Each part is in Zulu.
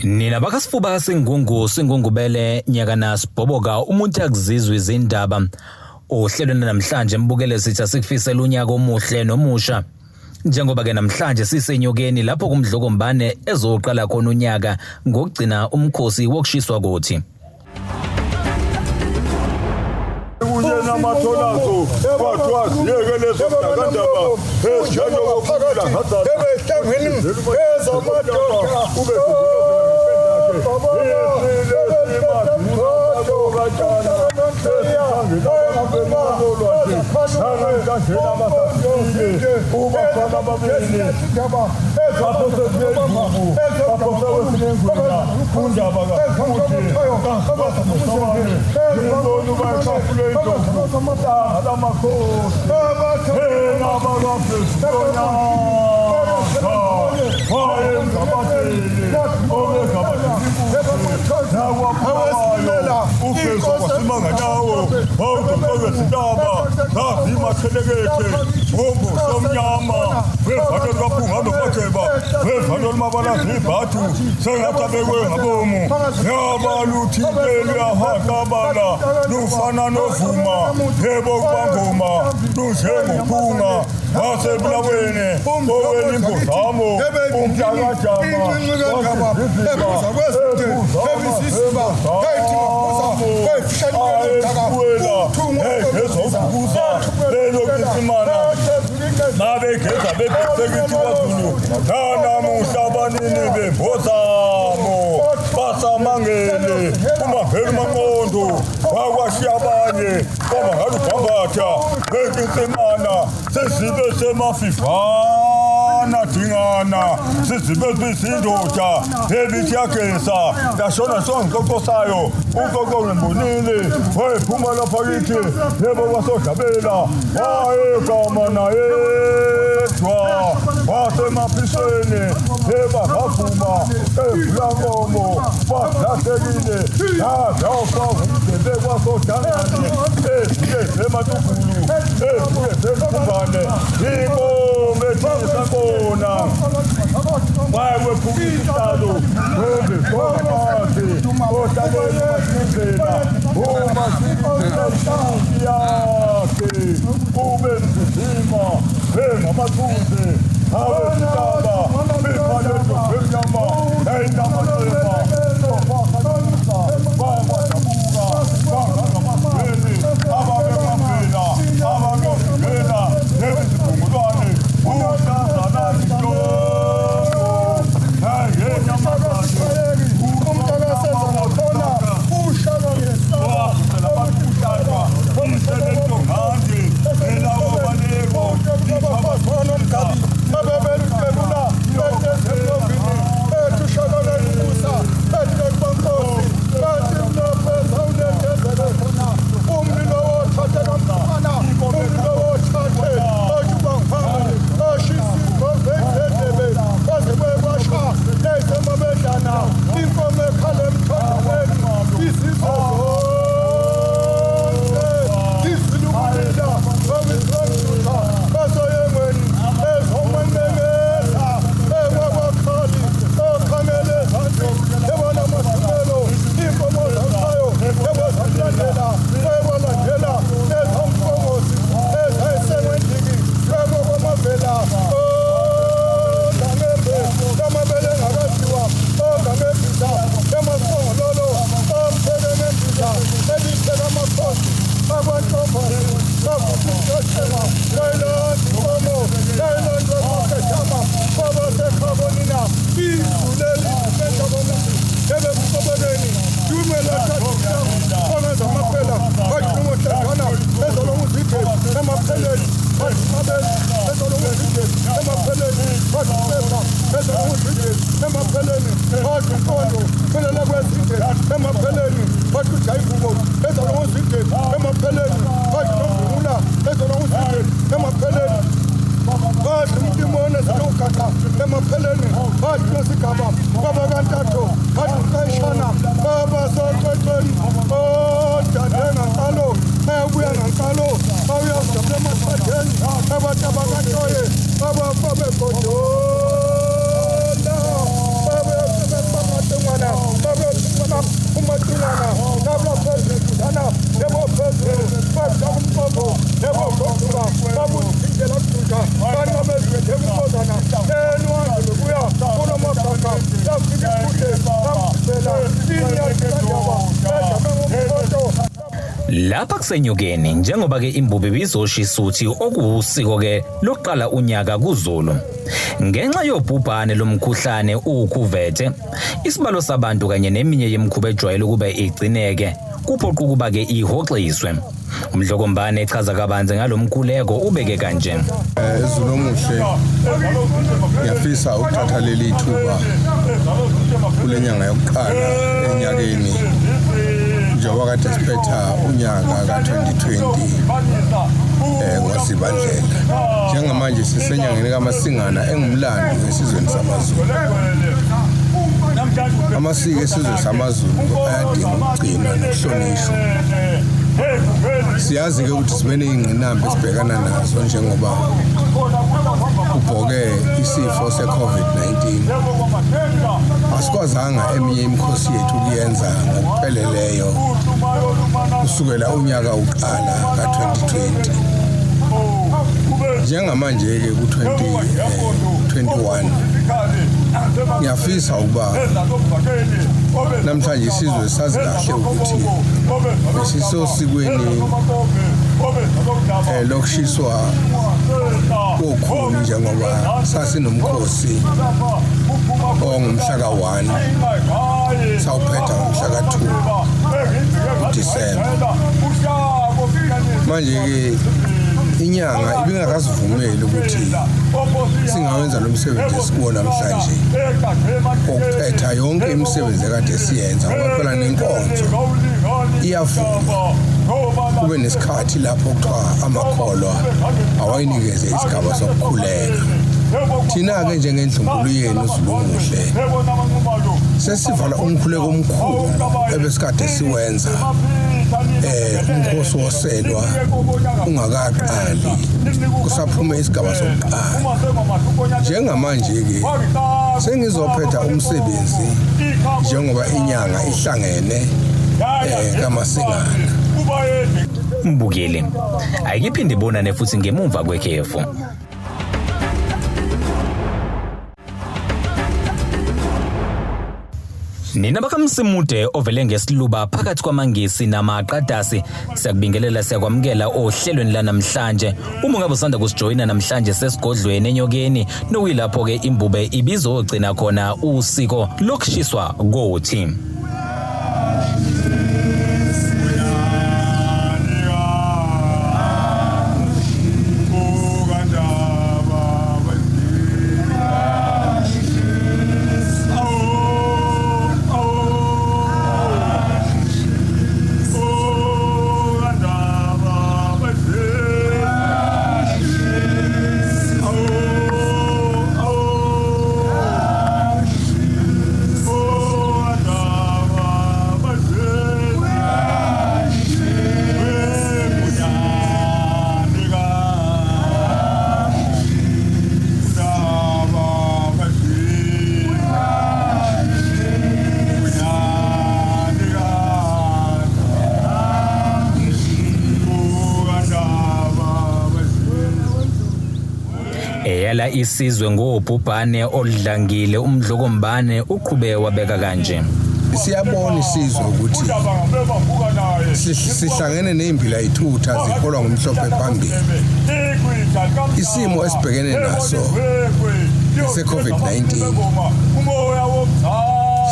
Nina bakasifuba singungubele nyakana sibhoboka umuntu akuzizwe izindaba ohlelweni namhlanje mbukele sithi asikufisela unyaka omuhle nomusha njengoba ke namhlanje sisenyokeni lapho kumdlokombane ezoqala khona unyaka ngokugcina umkhosi wokushiswa kothi Uyena matholazo kwathwa siyekelezo kudakandaba esijalo wokuphila ngathana ebehlangene ezamadodana ube Fifana dingana sizibe sindoda ebithiyagesa yashona sonke sayo ukoko ngembonile wayephuma lapha kithi yebo wasodlabela wayegama naye wasemaphisweni yeba bavuma eblankomo bahlaselile yazafa umdebe kwasodangane eziyezematugulu eziyezenkubane Sakona, why we're putting Salo, Lapha kusenyukeni njengoba ke imbubi bizoshiya uthi okuwusiko ke lokuqala unyaka kuZulu. Ngenxa yobhubhane lomkhuhlane ukhuvethe, isibalo sabantu kanye neminye yemikhuba ejwayele ukuba igcineke kuphoqa ukuba ke ihoxiswe. Umdlokombane echaza kabanzi ngalomkhuleko ubeke kanje. Ezulu omuhle ngiyafisa ukuthatha leli thuba kule nyanga yokuqala enyakeni njengoba kade siphetha unyaka ka-2020 ngoSibandlela. Njengamanje sisenyangeni kaMasingana engumlando esizweni samaZulu. Amasiko esizwe samaZulu ayadinga ukugcinwa nokuhlonishwa. Siyazi-ke ukuthi sibe ney'ngqinamba esibhekana nazo njengoba kubhoke isifo se-COVID-19. Asikwazanga eminye imikhosi yethu ukuyenza ngokupheleleyo kusukela unyaka uqala ka-2020. Njengamanje-ke ku-2021 ngiyafisa ukuba namhlanje isizwe sazi kahle ukuthi besisosikweni lokushiswa kokhulu njengoba sasinomkhosi ongumhla ka-1 sawuphetha ngomhla ka-2 uDisemba. Manje-ke inyanga ibingakasivumeli ukuthi singawenza lo msebenzi esikuwona namhlanje okuphetha yonke imisebenzi ekade siyenza ngoba phela nenkonzo iyavuma kube nesikhathi lapho kuthiwa amakholwa awayinikeze isigaba sokukhuleka. Thina-ke njengendlunkulu yenu uZulu omuhle sesivala umkhuleko omkhulu ebesikade siwenza umkhosi woselwa ungakaqali kusaphume isigaba sokuqala. Njengamanje-ke sengizophetha umsebenzi njengoba inyanga ihlangene kaMasingana. Mbukeli ayiphinde ibonane futhi ngemumva kwekhefu. Nina bakamsimude ovele ngesiluba phakathi kwamangisi namaqadasi siyakubingelela siyakwamukela ohlelweni la namhlanje. Uma ngabe usanda kusijoyina namhlanje sesigodlweni enyokeni nokuyilapho ke imbube ibizogcina khona usiko lokushiswa kothi. Eyala isizwe ngobhubhane oludlangile umdlokombane uqhube wabeka kanje. Siyabona isizwe ukuthi sihlangene nezimbila yithutha ziholwa ngomhlophe phambili. Isimo esibhekene naso se-COVID-19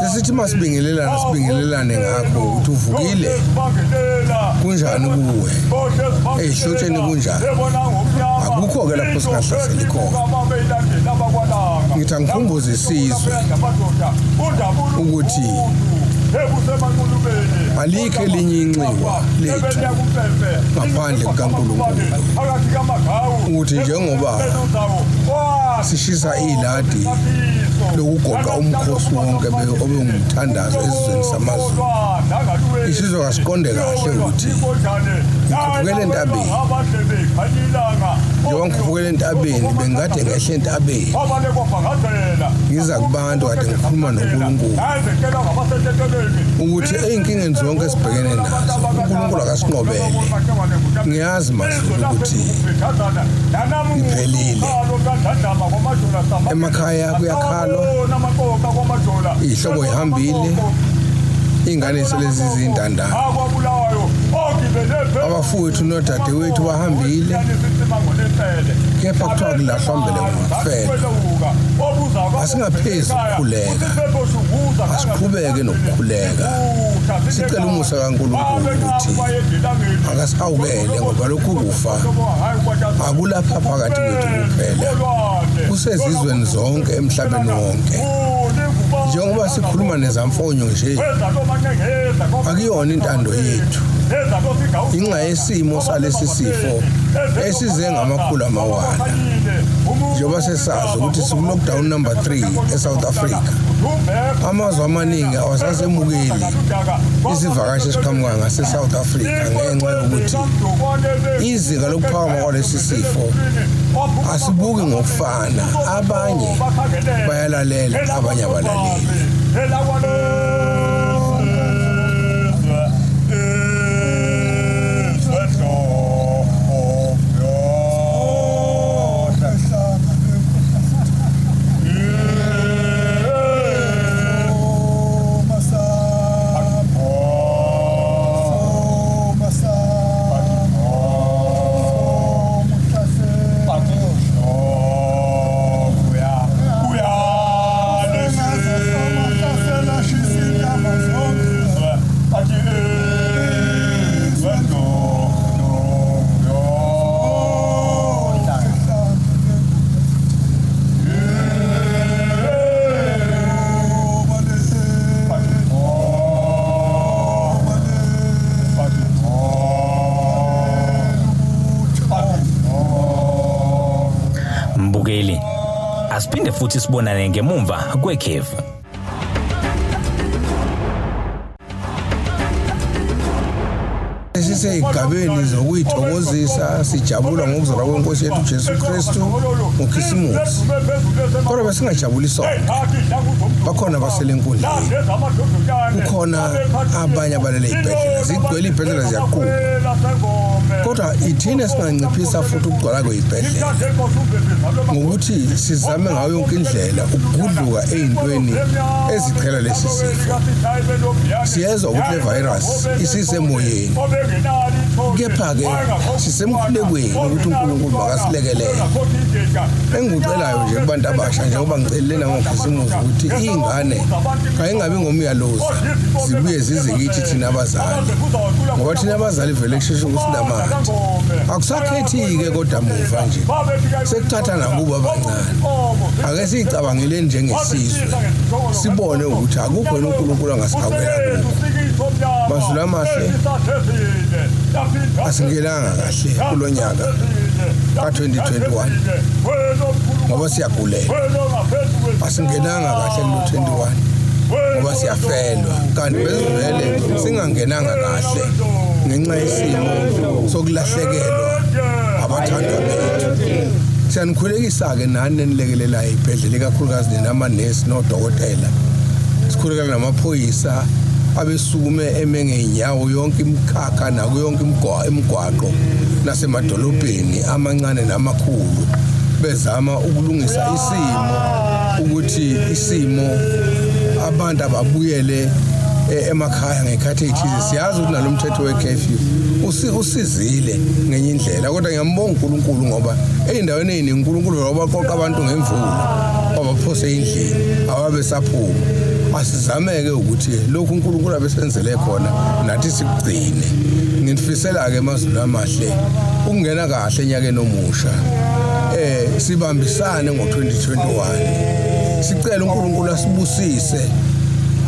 sesithi masibingelelane ngakho ukuthi uvukile kunjani kuwe ehlotsheni kunjani. Akukho-ke lapho singahlaseli khona. Ngithi angikhumbuze isizwe ukuthi alikho elinye inxiwa lethu ngaphandle kukaNkulunkulu, ukuthi njengoba sishisa iladi lokugoqa umkhosi wonke obengumthandazo esizweni samaZulu, isizwe kasiqonde kahle ukuthi ngikhuphukele entabeni. Njengoba ngikhuphukele entabeni bengikade ngehle entabeni ngiza kubantu kade ngikhuluma noNkulunkulu ukuthi ey'nkingeni zonke esibhekene nazo uNkulunkulu akasinqobele. Ngiyazi maZulu ukuthi ngiphelile. Emakhaya kuyakhalwa, iy'hlobo y'hambile, iy'ngane selezi zindandana. abafowethu nodadewethu bahambile kepha kuthiwa kulahlambele ngomfelo. Asingaphezu ukukhuleka, asiqhubeke nokukhuleka. Sicela umusa kaNkulunkulu ukuthi akasihawukele ngoba lokhu kufa akulapha phakathi kwethu kuphela, kusezizweni zonke emhlabeni wonke. Njengoba sikhuluma nezamfonyo nje, akuyona intando yethu, inxa yesimo salesi sifo esize ngamakhulu amawala. Njengoba sesazi ukuthi siku-lockdown number 3 eSouth Africa, amazwe amaningi awasasemukeli izivakashi esiqhamuka ngase-South Africa ngenxa yokuthi izinga lokuphakama kwalesi sifo asibuki ngokufana. Abanye bayalalela, abanye abalaleli. Mbukeli, asiphinde futhi sibonane ngemumva kwekhefu. Siseyigabeni zokuyithokozisa, sijabula ngokuzalwa kwenkosi yethu Jesu Kristu ngoKhisimusi. Kodwa besingajabuli sonke, bakhona abasele enkundleni, kukhona abanye abalele izibhedlela, zigcwele izibhedlela ziyaqhuba. Kodwa ithina singanciphisa futhi ukugcwala kwezibhedlela ngokuthi sizame ngayo yonke indlela ukugudluka ezintweni ezichela lesi sifo. Siyezwa ukuthi le virus isisemoyeni, kepha-ke sisemkhulekweni ukuthi uNkulunkulu makasilekelele. Engikucelayo nje kubantu abasha, njengoba ngicelelena ngoKhisimusi, ukuthi iy'ngane kayingabi ngomyaloza, zibuye zize kithi thina abazali, ngoba thina abazali vele kusheshe ukuthi sinamandla. Akusakhethi-ke kodwa muva nje sekuthatha nakubo abancane. Ake siyicabangele njengesizwe, sibone ukuthi akukho yena uNkulunkulu angasihawukela kuko. Mazulu amahle, asingenanga kahle kulo nyaka ka-2021 ngoba siyagulela. Asingenanga kahle kulo 21 ngoba siyafelwa, kanti bezivele singangenanga kahle ngenxa yesimo sokulahlekelwa abathandwa bethu. Siyanikhulekisa-ke nani enilekelelayo ey'bhedlela, ikakhulukazi nenamanesi nodokotela. Sikhulekela namaphoyisa abesukume eme ngey'nyawo yonke imikhakha nakuyo yonke imigwaqo nasemadolobheni amancane namakhulu, bezama ukulungisa isimo ukuthi isimo abantu ababuyele emakhaya ngekhathi ethize. Siyazi ukuthi nalo mthetho wekhefu usizile ngenye indlela, kodwa ngiyambonga uNkulunkulu ngoba ey'ndaweni ey'ningi uNkulunkulu wabaqoqa abantu ngemvula wabaphose endlini ababesaphuma. Asizameke ukuthi lokhu uNkulunkulu abesenzele khona nathi sikugcine. Nginifisela-ke amazulu amahle ukungena kahle enyakeni omusha. Sibambisane ngo-2021, sicela uNkulunkulu asibusise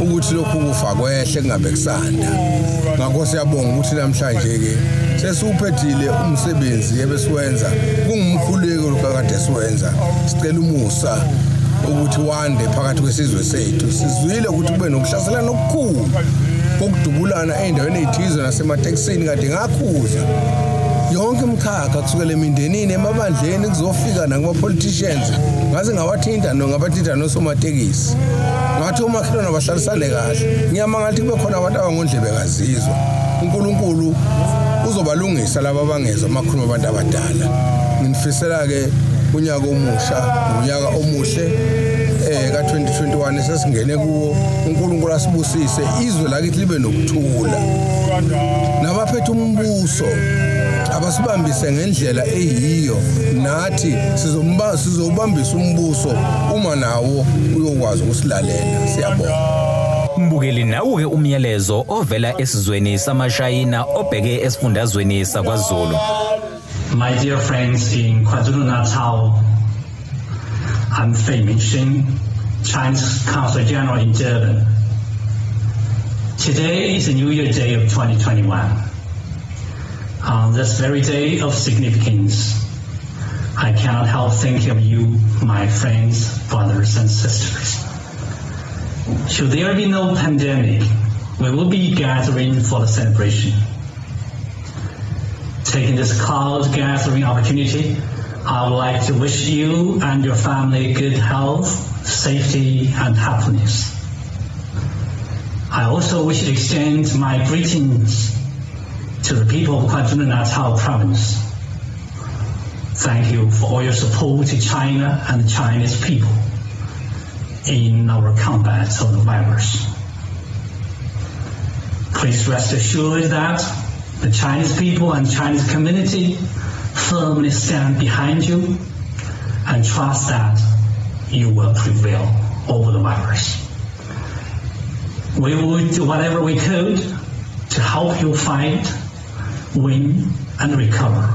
ukuthi lokhu kufa kwehle kungabe kusanda. Ngakho siyabonga ukuthi namhlanje-ke sesiwuphethile umsebenzi ebesiwenza, kungumkhuleko lokhu akade siwenza. Sicela umusa ukuthi wande phakathi kwesizwe sethu. Sizwile ukuthi kube nokuhlaselana okukhulu kokudubulana ey'ndaweni ey'thize nasematekisini, kade ngakhuza yonke imkhakha kusukela emindenini, emabandleni, kuzofika nakuma-politicians. Ngaze ngabathinta nosomatekisi, ngathi omakhelwane bahlalisane kahle. Ngiyamanga ngathi kube khona abantu abangondlebe kazizwa. uNkulunkulu uzobalungisa laba abangezwa amakhuluma abantu abadala. Nginifisela-ke unyaka omusha, unyaka omuhle, ka-2021 sesingene kuwo uNkulunkulu asibusise izwe lakithi libe nokuthula nabaphethe umbuso abasibambise ngendlela eyiyo nathi sizobambisa umbuso uma nawo uyokwazi ukusilalela siyabonga. Mbukeli nawo-ke umyalezo ovela esizweni samaShayina obheke esifundazweni saKwaZulu. My dear friends in KwaZulu-Natal, I'm Fei Mingxing, Chinese Consul General in Durban. Today is a New Year Day of 2021. On this very day of significance, I cannot help thinking of you, my friends, brothers and sisters. Should there be no pandemic, we will be gathering for the celebration. Taking this cloud gathering opportunity, I would like to wish you and your family good health, safety, and happiness. I also wish to extend my greetings to the people of KwaZulu-Natal province. Thank you for all your support to China and the Chinese people in our combat of the virus. Please rest assured that the Chinese people and Chinese community firmly stand behind you and trust that you will prevail over the virus. We will do whatever we could to help you fight, win, and recover.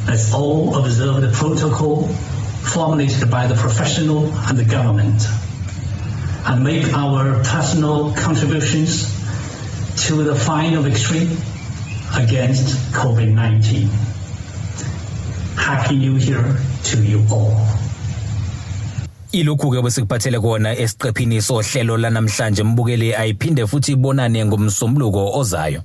Let's all observe the protocol formulated by the professional and the government and make our personal contributions to the final victory against COVID-19. Happy New Year to you all. Ilokhu-ke besikuphathele kona esiqephini sohlelo lanamhlanje mbukeli ayiphinde futhi ibonane ngomsombuluko ozayo.